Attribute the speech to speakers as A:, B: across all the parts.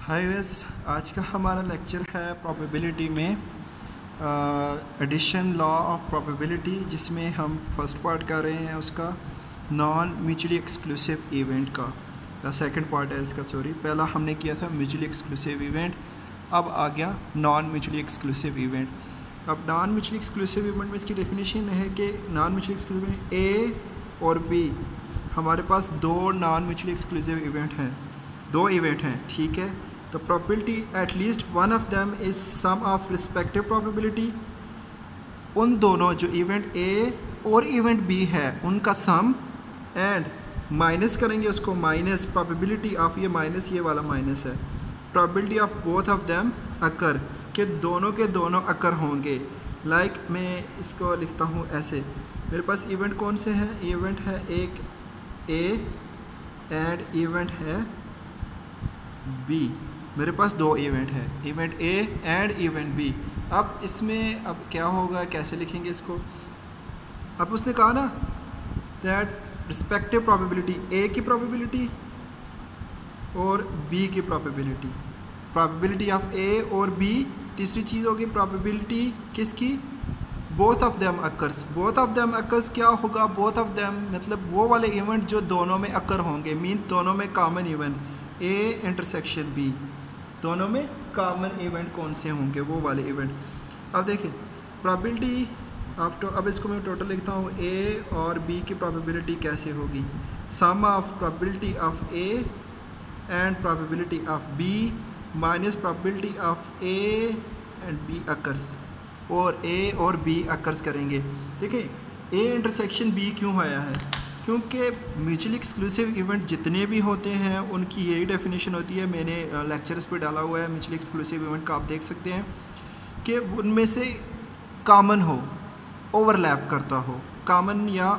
A: हाय वेस, आज का हमारा लेक्चर है प्रोबेबिलिटी में एडिशन लॉ ऑफ प्रोबेबिलिटी, जिसमें हम फर्स्ट पार्ट कर रहे हैं उसका नॉन म्यूचुअली एक्सक्लूसिव इवेंट का। सेकंड पार्ट है इसका, सॉरी। पहला हमने किया था म्यूचुअली एक्सक्लूसिव इवेंट, अब आ गया नॉन म्यूचुअली एक्सक्लूसिव इवेंट। अब नॉन म्यूचुअली एक्सक्लूसिव इवेंट में इसकी डेफिनेशन है कि नॉन म्यूचुअली एक्सक्लूसिव ए और बी, हमारे पास दो नॉन म्यूचुअली एक्सक्लूसिव इवेंट हैं, दो इवेंट हैं, ठीक है। तो probability at least one of them is sum of respective probability, उन दोनों जो इवेंट ए और इवेंट बी है उनका सम, एंड माइनस करेंगे उसको, माइनस प्रोबेबिलिटी ऑफ, ये माइनस ये वाला माइनस है, probability of both of them occur, के दोनों अकर होंगे। लाइक मैं इसको लिखता हूँ ऐसे, मेरे पास इवेंट कौन से हैं, इवेंट है एक ए एंड इवेंट है बी। मेरे पास दो इवेंट है, event A and event B. अब इसमें अब क्या होगा, कैसे लिखेंगे इसको। अब उसने कहा ना दैट रिस्पेक्टिव प्रोबेबिलिटी, ए की प्रोबेबिलिटी और बी की प्रोबेबिलिटी, प्रोबेबिलिटी ऑफ ए और बी। तीसरी चीज़ होगी प्रोबेबिलिटी किसकी, both of them occurs. Both of them occurs क्या होगा, बोथ ऑफ देम मतलब वो वाले इवेंट जो दोनों में अकर होंगे, मींस दोनों में common event, A intersection B, दोनों में कॉमन इवेंट कौन से होंगे, वो वाले इवेंट। अब देखिए प्रोबेबिलिटी ऑफ अब इसको मैं टोटल लिखता हूँ, ए और बी की प्रोबेबिलिटी कैसे होगी, sum of probability of A and probability of B minus probability of A and B occurs, और ए और बी अकर्स करेंगे। देखिए ए इंटरसेक्शन बी क्यों आया है, क्योंकि म्यूचुअली एक्सक्लूसिव इवेंट जितने भी होते हैं उनकी यही डेफिनेशन होती है। मैंने लेक्चर्स पे डाला हुआ है म्यूचुअली एक्सक्लूसिव इवेंट का, आप देख सकते हैं कि उनमें से कॉमन हो, ओवरलैप करता हो, कॉमन या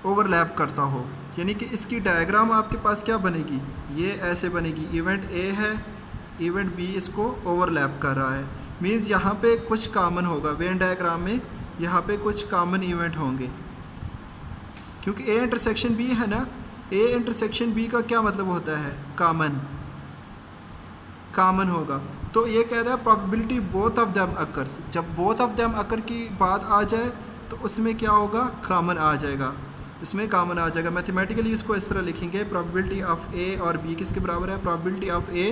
A: ओवरलैप करता हो। यानी कि इसकी डायग्राम आपके पास क्या बनेगी, ये ऐसे बनेगी, इवेंट ए है, इवेंट बी इसको ओवरलैप कर रहा है, मीन्स यहाँ पे कुछ कॉमन होगा। वेन डायग्राम में यहाँ पे कुछ कॉमन इवेंट होंगे, क्योंकि ए इंटरसेक्शन बी है ना, ए इंटरसेक्शन बी का क्या मतलब होता है, कॉमन होगा। तो ये कह रहा है probability both of them occurs, जब बोथ ऑफ देम अकर की बात आ जाए तो उसमें क्या होगा, कॉमन आ जाएगा, इसमें कॉमन आ जाएगा। मैथमेटिकली इसको इस तरह लिखेंगे, प्रोबेबिलिटी ऑफ ए और बी किसके बराबर है, प्रोबेबिलिटी ऑफ ए,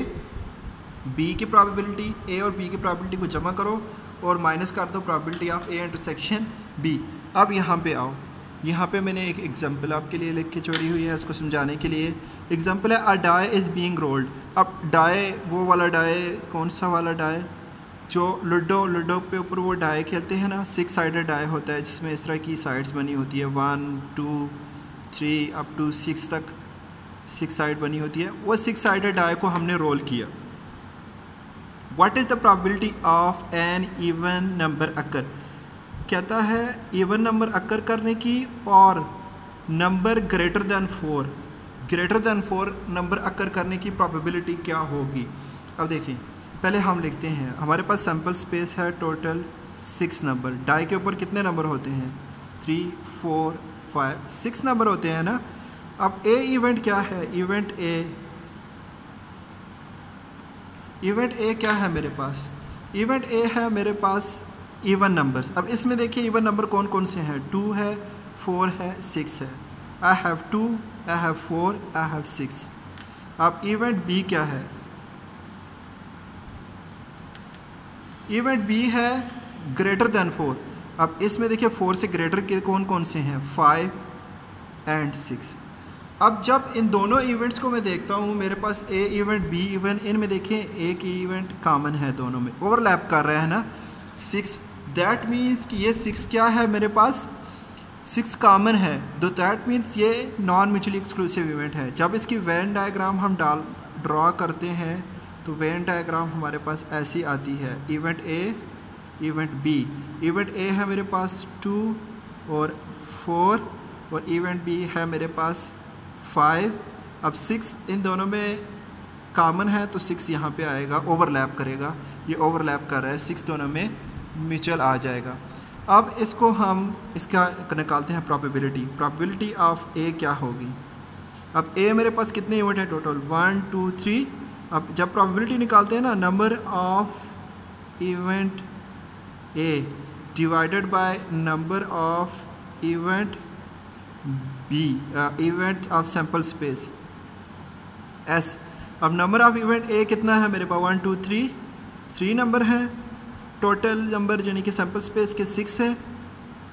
A: बी की प्रोबेबिलिटी, ए और बी की प्रोबेबिलिटी को जमा करो और माइनस कर दो probability of A intersection B. अब यहाँ पे आओ, यहाँ पे मैंने एक एग्जांपल आपके लिए लिख के छोड़ी हुई है इसको समझाने के लिए। एग्जांपल है अ डाई इज़ बीइंग रोल्ड। अब डाई, वो वाला डाई, कौन सा वाला डाई, जो लूडो पे ऊपर वो डाई खेलते हैं ना, 6 साइडेड डाई होता है जिसमें इस तरह की साइड्स बनी होती है, 1 2 3 अप टू 6 तक 6 साइड बनी होती है। वो 6 साइडेड डाई को हमने रोल किया। What is the probability of an even number occur, कहता है इवन नंबर अकर करने की और number greater than 4 number occur करने की प्रोबेबिलिटी क्या होगी। अब देखिए पहले हम लिखते हैं, हमारे पास सैम्पल स्पेस है टोटल 6 नंबर, डाई के ऊपर कितने नंबर होते हैं, 3 4 5 6 नंबर होते हैं ना। अब ए इवेंट क्या है, इवेंट ए क्या है मेरे पास, इवेंट ए है मेरे पास इवन नंबर्स। अब इसमें देखिए इवन नंबर कौन कौन से हैं, 2 है, 4 है, 6 है। I have 2, I have 4, I have 6। अब इवेंट बी क्या है, इवेंट बी है ग्रेटर देन 4। अब इसमें देखिए 4 से ग्रेटर के कौन कौन से हैं, 5 एंड 6। अब जब इन दोनों इवेंट्स को मैं देखता हूँ, मेरे पास ए इवेंट बी इवेंट, इनमें देखिए एक इवेंट कॉमन है, दोनों में ओवरलैप कर रहा है ना, 6। दैट मीन्स कि ये 6 क्या है मेरे पास, 6 कॉमन है, तो दैट मीन्स ये नॉन म्यूचुअली एक्सक्लूसिव इवेंट है। जब इसकी वेन डायग्राम हम ड्रॉ करते हैं तो वेन डायग्राम हमारे पास ऐसी आती है, event A, event B. Event A है मेरे पास 2 और 4 और इवेंट बी है मेरे पास 5। अब 6 इन दोनों में कॉमन है तो 6 यहाँ पे आएगा, ओवरलैप करेगा, ये ओवरलैप कर रहा है, 6 दोनों में म्यूचुअल आ जाएगा। अब इसको हम इसका निकालते हैं प्रोबेबिलिटी ऑफ ए क्या होगी, अब ए मेरे पास कितने इवेंट है टोटल 1 2 3। अब जब प्रोबेबिलिटी निकालते हैं ना, number of event A divided by number of event B, event of sample space S. अब नंबर ऑफ इवेंट ए कितना है मेरे पास 1 2 3 नंबर है, टोटल नंबर यानी कि सैम्पल स्पेस के 6 है,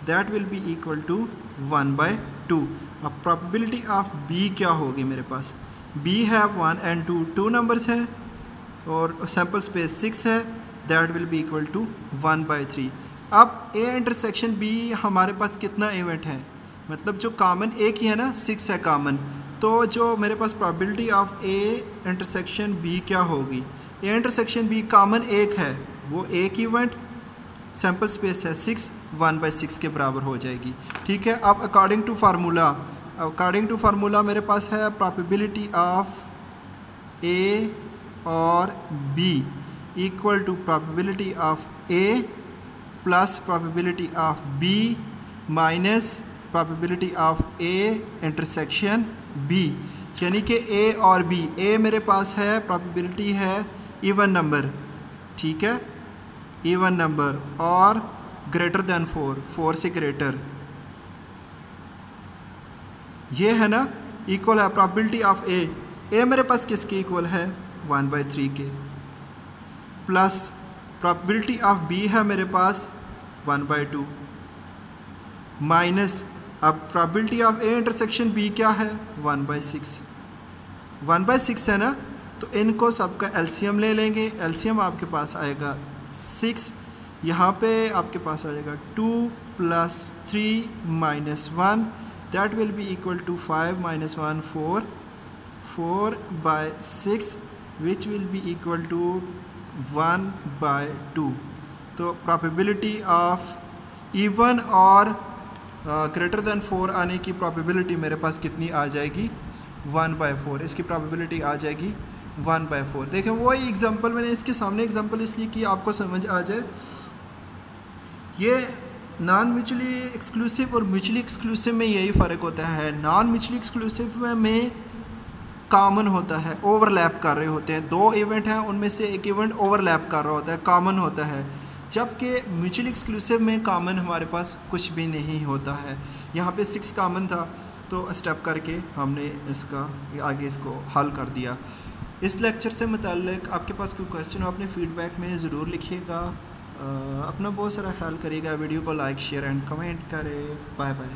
A: that will be equal to 1/2। अब प्रोबेबिलिटी ऑफ बी क्या होगी मेरे पास, बी है 1 and 2, 2 नंबर्स है और सैम्पल स्पेस 6 है, that will be equal to 1/3। अब ए इंटरसेक्शन बी हमारे पास कितना इवेंट है, मतलब जो कॉमन ए की है ना 6 है कॉमन, तो जो मेरे पास probability of A intersection B क्या होगी, ए इंटरसेक्शन बी कॉमन एक है, वो एक इवेंट, सैम्पल स्पेस है 6, 1/6 के बराबर हो जाएगी। ठीक है। अब अकॉर्डिंग टू फार्मूला मेरे पास है प्रोबेबिलिटी ऑफ ए और B equal to probability of A plus probability of B minus probability of A intersection B, यानी कि ए और बी। ए मेरे पास है प्रोबेबिलिटी है इवन नंबर, ठीक है, इवन नंबर और ग्रेटर देन 4 से ग्रेटर, ये है ना, इक्वल है प्रोबेबिलिटी ऑफ ए मेरे पास किसके इक्वल है 1/3 के, प्लस प्रोबेबिलिटी ऑफ बी है मेरे पास 1/2 माइनस, अब probability of A intersection B क्या है 1/6 है ना, तो इनको सबका एलसीएम ले लेंगे। एलसीएम आपके पास आएगा 6, यहाँ पे आपके पास आ जाएगा 2 + 3 - 1, that will be equal to 5 - 1 4/6 which will be equal to 1/2। तो प्रोबेबिलिटी ऑफ इवन और ग्रेटर देन 4 आने की प्रोबेबिलिटी मेरे पास कितनी आ जाएगी 1/4, इसकी प्रोबेबिलिटी आ जाएगी 1/4। देखें वही एग्जांपल मैंने इसके सामने एग्जांपल इसलिए कि आपको समझ आ जाए, ये नॉन म्यूचुअली एक्सक्लूसिव और म्यूचुअली एक्सक्लूसिव में यही फ़र्क होता है। नॉन म्यूचुअली एक्सक्लूसिव में कॉमन होता है, ओवरलैप कर रहे होते हैं, 2 इवेंट हैं उनमें से एक इवेंट ओवरलैप कर रहा होता है, कॉमन होता है, जबकि म्यूचुअली एक्सक्लूसिव में कॉमन हमारे पास कुछ भी नहीं होता है। यहाँ पे 6 कॉमन था, तो स्टेप करके हमने इसका आगे इसको हल कर दिया। इस लेक्चर से मुताल्लिक आपके पास कोई क्वेश्चन हो अपने फीडबैक में ज़रूर लिखिएगा। अपना बहुत सारा ख्याल करिएगा, वीडियो को लाइक शेयर एंड कमेंट करें। Bye bye.